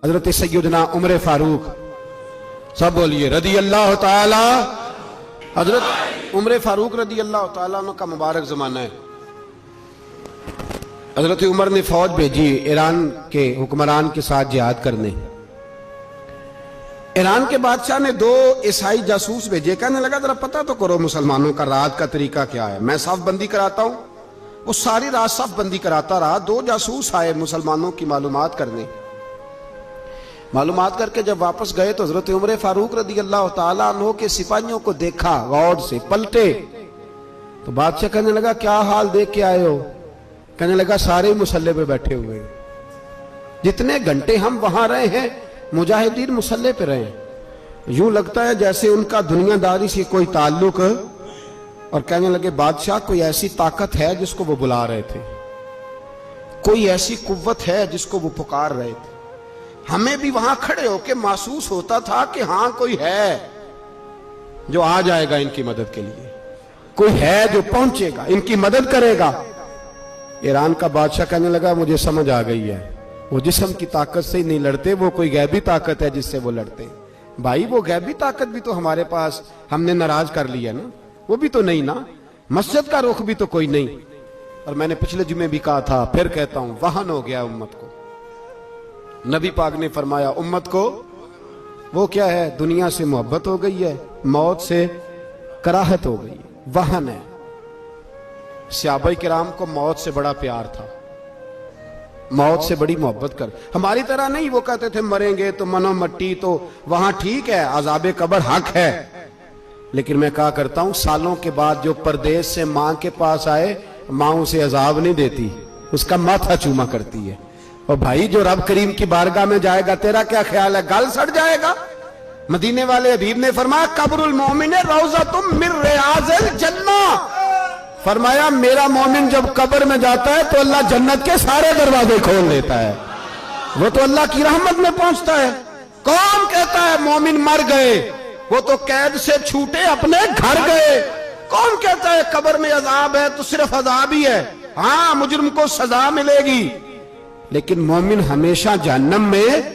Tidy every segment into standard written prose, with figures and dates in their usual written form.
हजरत सैयदना उमर फारूक, सब बोलिए रदी अल्लाह ताला। हजरत उमर फारूक रदी अल्लाह ताला का मुबारक जमाना है। हजरत उमर ने फौज भेजी ईरान के हुक्मरान के साथ जिहाद करने। ईरान के बादशाह ने 2 ईसाई जासूस भेजे, कहने लगा जरा पता तो करो मुसलमानों का रात का तरीका क्या है, मैं साफ बंदी कराता हूं। वो सारी रात साफ बंदी कराता रहा। 2 जासूस आए मुसलमानों की मालूमात करने। मालूमात करके जब वापस गए तो हजरत उमर फारूक रदी अल्लाह ताला अन्हु के सिपाहियों को देखा, गौर से पलटे तो बादशाह कहने लगा क्या हाल देख के आए हो? कहने लगा सारे मुसल्ले पे बैठे हुए, जितने घंटे हम वहां रहे हैं मुजाहिदीन मुसल्ले पे रहे, यूं लगता है जैसे उनका दुनियादारी से कोई ताल्लुक। और कहने लगे बादशाह कोई ऐसी ताकत है जिसको वो बुला रहे थे, कोई ऐसी कुव्वत है जिसको वो पुकार रहे थे। हमें भी वहां खड़े होके महसूस होता था कि हां कोई है जो आ जाएगा इनकी मदद के लिए, कोई है जो पहुंचेगा इनकी मदद करेगा। ईरान का बादशाह कहने लगा मुझे समझ आ गई है, वो जिस्म की ताकत से ही नहीं लड़ते, वो कोई गैबी ताकत है जिससे वो लड़ते। भाई वो गैबी ताकत भी तो हमारे पास हमने नाराज कर लिया ना, वो भी तो नहीं ना, मस्जिद का रुख भी तो कोई नहीं। और मैंने पिछले जुमे भी कहा था, फिर कहता हूं, वहन हो गया उम्मत को। नबी पाक ने फरमाया उम्मत को वो क्या है, दुनिया से मोहब्बत हो गई है, मौत से कराहत हो गई, वहन है। सहाबाए किराम को मौत से बड़ा प्यार था, मौत से बड़ी मोहब्बत कर। हमारी तरह नहीं, वो कहते थे मरेंगे तो मनो मट्टी, तो वहां ठीक है, अजाबे कब्र हक है। लेकिन मैं कहा करता हूं सालों के बाद जो परदेश से मां के पास आए, मां उसे अजाब नहीं देती, उसका माथा चूमा करती है। और भाई जो रब करीम की बारगाह में जाएगा, तेरा क्या ख्याल है, गल सड़ जाएगा? मदीने वाले हबीब ने फरमाया कब्रुल मोमिन रौज़तुम मिन रियाज़िल जन्ना। फरमाया मेरा मोमिन जब कब्र में जाता है तो अल्लाह जन्नत के सारे दरवाजे खोल देता है, वो तो अल्लाह की रहमत में पहुंचता है। कौन कहता है मोमिन मर गए, वो तो कैद से छूटे अपने घर गए। कौन कहता है कब्र में अजाब है तो सिर्फ अजाब ही है, हाँ मुजरिम को सजा मिलेगी, लेकिन मोमिन हमेशा जहन्नम में,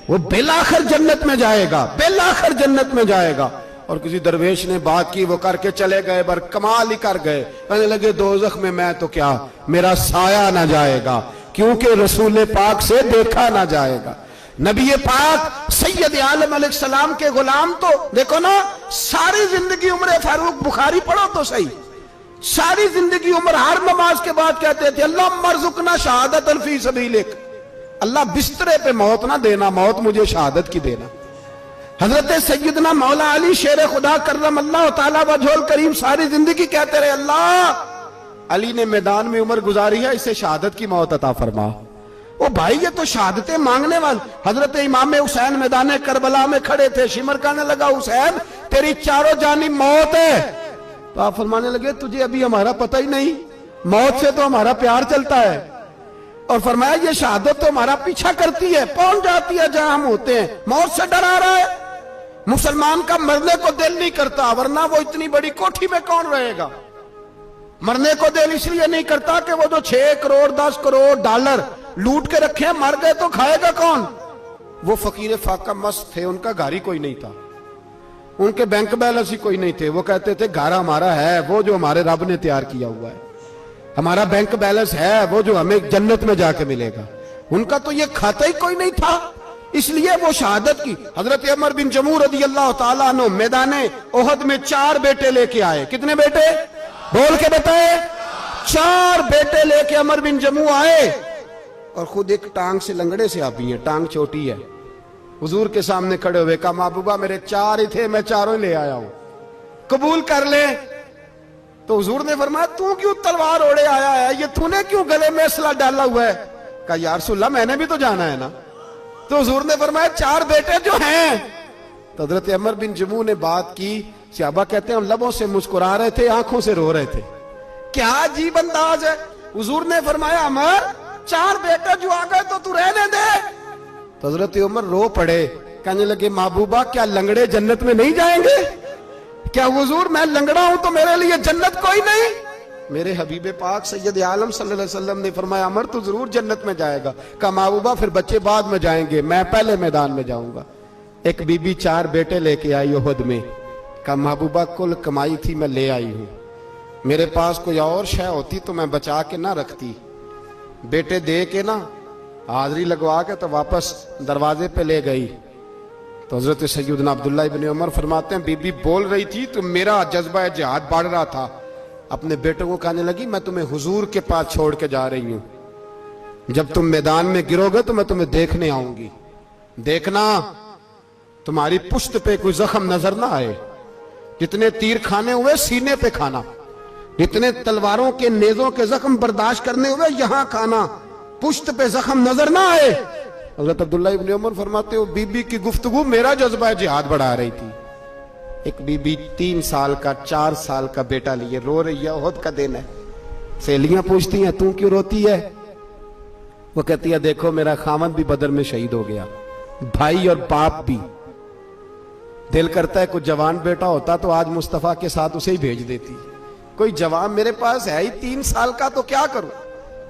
वो बेलाखिर जन्नत में जाएगा, बेलाखिर जन्नत में जाएगा। और किसी दरवेश ने बात की, वो करके चले गए, पर कमाल ही कर गए। कहने लगे दोज़ख में मैं तो क्या, मेरा साया ना जाएगा, क्योंकि रसूल पाक से देखा ना जाएगा। नबी पाक सैयद आलम अलैहिस्सलाम के गुलाम तो देखो ना, सारी जिंदगी उम्र फारूक, बुखारी पढ़ो तो सही, सारी जिंदगी उम्र हर नमाज के बाद कहते थे अल्लाह मरजुकना शहादत फी सबीलिक, अल्लाह बिस्तरे पे मौत ना देना, मौत मुझे शहादत की देना। हजरत सैयदना मौला अली शेर खुदा करम अल्लाह ताला वजहुल करीम सारी जिंदगी कहते रहे अल्लाह अली ने मैदान में उम्र गुजारी है, इसे शहादत की मौत अता फरमा। ओ भाई ये तो शहादतें मांगने वाले। हजरत इमाम हुसैन मैदान करबला में खड़े थे, शिमर कहने लगा हुसैन तेरी चारों जानी मौत है, तो आप फरमाने लगे तुझे अभी हमारा पता ही नहीं, मौत से तो हमारा प्यार चलता है। और फरमाया ये शहादत तो हमारा पीछा करती है, पहुंच जाती है जहां हम होते हैं, मौत से डरा रहा है। मुसलमान का मरने को दिल नहीं करता, वरना वो इतनी बड़ी कोठी में कौन रहेगा। मरने को दिल इसलिए नहीं करता कि वो जो 6 करोड़ 10 करोड़ डॉलर लूट के रखे, मर गए तो खाएगा कौन। वो फकीर फाका मस्त थे, उनका घर ही कोई नहीं था, उनके बैंक बैलेंस ही कोई नहीं थे। वो कहते थे घर हमारा है वो जो हमारे रब ने तैयार किया हुआ है, हमारा बैंक बैलेंस है वो जो हमें जन्नत में जाके मिलेगा। उनका तो ये खाता ही कोई नहीं था, इसलिए वो शहादत की। हजरत उमर बिन जमू रदी अल्लाह ताला अन्हु मैदाने ओहद में 4 बेटे लेके आए। कितने बेटे बोल के बताए? 4 बेटे लेके उमर बिन जमू आए, और खुद एक टांग से लंगड़े से आप भी हैं, टांग छोटी है। हुजूर के सामने खड़े हुए कहा महबूबा मेरे 4 ही थे, मैं 4 ही ले आया हूं, कबूल कर ले। तो हुजूर ने फरमाया तू क्यों तलवार ओढ़े आया है, ये तूने क्यों गले में असला डाला हुआ है? कहा या रसूलल्लाह मैंने भी तो जाना है ना। तो हुजूर ने फरमाया 4 बेटे जो हैं। तो हजरत उमर बिन जमू ने बात की, सहाबा कहते हैं हम लबों से मुस्कुरा रहे थे, आंखों से रो रहे थे, क्या अजीब अंदाज है। हुजूर ने फरमाया उमर 4 बेटे जो आ गए तो तू रहने दे। तो हजरत उमर रो पड़े, कहने लगे महबूबा क्या लंगड़े जन्नत में नहीं जाएंगे? क्या हुजूर मैं लंगड़ा हूं तो मेरे लिए जन्नत कोई नहीं? मेरे हबीब पाक सैयद आलम सल्लल्लाहु अलैहि वसल्लम ने फरमाया अमर तो जरूर जन्नत में जाएगा। कहा महबूबा फिर बच्चे बाद में जाएंगे, मैं पहले मैदान में जाऊंगा। एक बीबी 4 बेटे लेके आई उहद में। कहा महबूबा कुल कमाई थी मैं ले आई हूं, मेरे पास कोई और शय होती तो मैं बचा के ना रखती। बेटे दे के ना हाजिरी लगवा के तो वापस दरवाजे पे ले गई। तो हजरत सैयदना अब्दुल्ला इब्न उमर फरमाते हैं बीबी बोल रही थी तो मेरा जज्बा जिहाद बढ़ रहा था। अपने बेटे को कहने लगी मैं तुम्हें हुजूर के पास छोड़ के जा रही हूं, जब तुम मैदान में गिरोगे तो मैं तुम्हें देखने आऊंगी, देखना तुम्हारी पुश्त पे कोई जख्म नजर ना आए। जितने तीर खाने हुए सीने पे खाना, जितने तलवारों के नेजों के जख्म बर्दाश्त करने हुए यहां खाना, पुश्त पे जख्म नजर ना आए। हजरत अब्दुल्ला इब्न उमर फरमाते हो बीबी की गुफ्तगू मेरा जज्बा जिहाद बढ़ा रही थी। एक बीबी 3 साल का 4 साल का बेटा लिए रो रही है, उहद का दिन है। सहेलियां पूछती हैं तू क्यों रोती है? वो कहती है देखो मेरा खामद भी बदर में शहीद हो गया, भाई और बाप भी। दिल करता है कोई जवान बेटा होता तो आज मुस्तफा के साथ उसे ही भेज देती। कोई जवान मेरे पास है ही 3 साल का तो क्या करूं,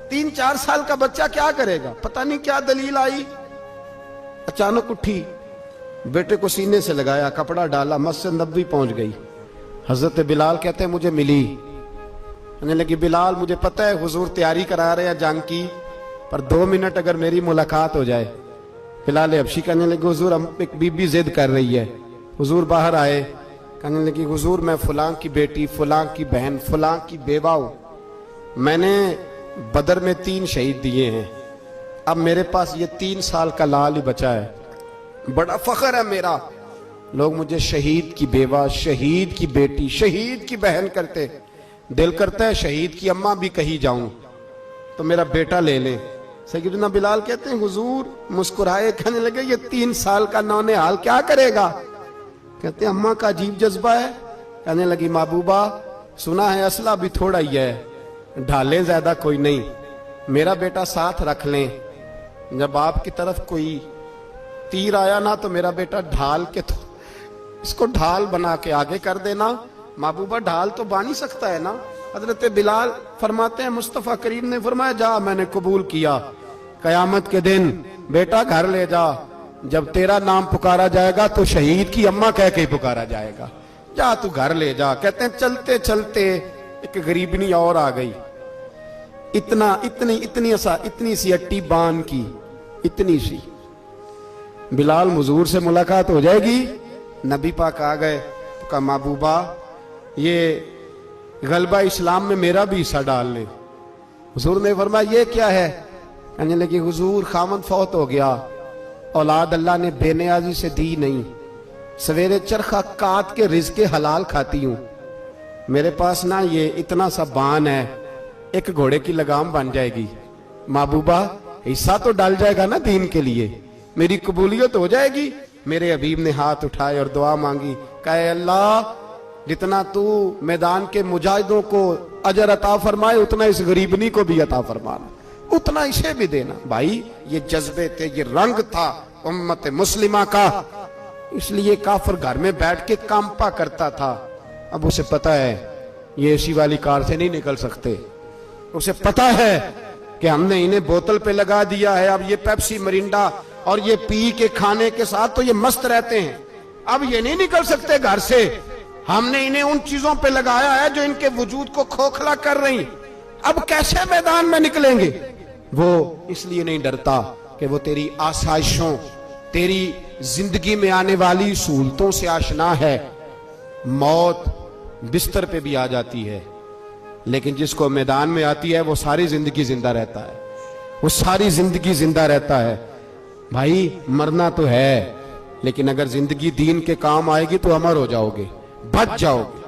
3-4 साल का बच्चा क्या करेगा? पता नहीं क्या दलील आई, अचानक उठी, बेटे को सीने से लगाया, कपड़ा डाला, मस्जिद नबवी पहुंच गई। हजरत बिलाल कहते हैं मुझे मिली, कहने लगी बिलाल मुझे पता है हुजूर तैयारी करा रहे हैं जंग की, पर 2 मिनट अगर मेरी मुलाकात हो जाए। बिलाल हबशी कहने लगे हुजूर एक बीबी जिद कर रही है। हुजूर बाहर आए, कहने लगी हुजूर मैं फलां की बेटी, फलां की बहन, फलां की बेवा हूं, मैंने बदर में 3 शहीद दिए हैं, अब मेरे पास ये 3 साल का लाल ही बचा है, बड़ा फख्र है मेरा। लोग मुझे शहीद की बेवा, शहीद की बेटी, शहीद की बहन करते। दिल करता है शहीद की अम्मा भी कही जाऊं तो मेरा बेटा ले ले। सैयदना बिलाल कहते हैं हुजूर मुस्कुराए, कहने लगे ये 3 साल का नौनिहाल क्या करेगा? कहते हैं अम्मा का अजीब जज्बा है। कहने लगी महबूबा सुना है असला भी थोड़ा ही है, ढालें ज्यादा कोई नहीं, मेरा बेटा साथ रख लें, जब आपकी तरफ कोई तीर आया ना तो मेरा बेटा ढाल के तो इसको ढाल बना के आगे कर देना। महबूबा ढाल तो बानी सकता है ना। हजरत बिलाल फरमाते हैं मुस्तफा करीम ने फरमाया जा मैंने कबूल किया, कयामत के दिन बेटा घर ले जा, जब तेरा नाम पुकारा जाएगा तो शहीद की अम्मा कह के पुकारा जाएगा, जा तू घर ले जा। कहते हैं चलते चलते एक गरीबनी और आ गई, इतनी सी अट्टी बान की, इतनी सी। बिलाल हुजूर से मुलाकात हो जाएगी। नबी पाक आ गए तो कहा महबूबा ये गलबा इस्लाम में मेरा भी हिस्सा डाल ले। हुजूर ने फरमाया ये क्या है? कहने लगी हुजूर खामद फौत हो गया, औलाद अल्लाह ने बेनियाजी से दी नहीं, सवेरे चरखा काट के रिज़्क़े हलाल खाती हूं, मेरे पास ना ये इतना सा बान है, एक घोड़े की लगाम बन जाएगी। महबूबा हिस्सा तो डाल जाएगा ना दीन के लिए, मेरी कबूलियत हो जाएगी। मेरे हबीब ने हाथ उठाए और दुआ मांगी, कहे अल्लाह जितना तू मैदान के मुजाहिदों को अजर अता फरमाए उतना इस गरीबनी को भी अता फरमाना, उतना इसे भी देना। भाई ये जज्बे थे, ये रंग था उम्मत मुस्लिमा का, इसलिए काफिर घर में बैठ के कांपा करता था। अब उसे पता है ये एसी वाली कार से नहीं निकल सकते, उसे पता है कि हमने इन्हें बोतल पे लगा दिया है, अब ये पेप्सी मरिंडा और ये पी के खाने के साथ तो ये मस्त रहते हैं, अब ये नहीं निकल सकते घर से, हमने इन्हें उन चीजों पे लगाया है जो इनके वजूद को खोखला कर रही, अब कैसे मैदान में निकलेंगे? वो इसलिए नहीं डरता कि वो तेरी आसाइशों, तेरी जिंदगी में आने वाली सहूलतों से आशना है। मौत बिस्तर पे भी आ जाती है, लेकिन जिसको मैदान में आती है वो सारी जिंदगी जिंदा रहता है, वो सारी जिंदगी जिंदा रहता है। भाई मरना तो है, लेकिन अगर जिंदगी दीन के काम आएगी तो अमर हो जाओगे, बच जाओगे।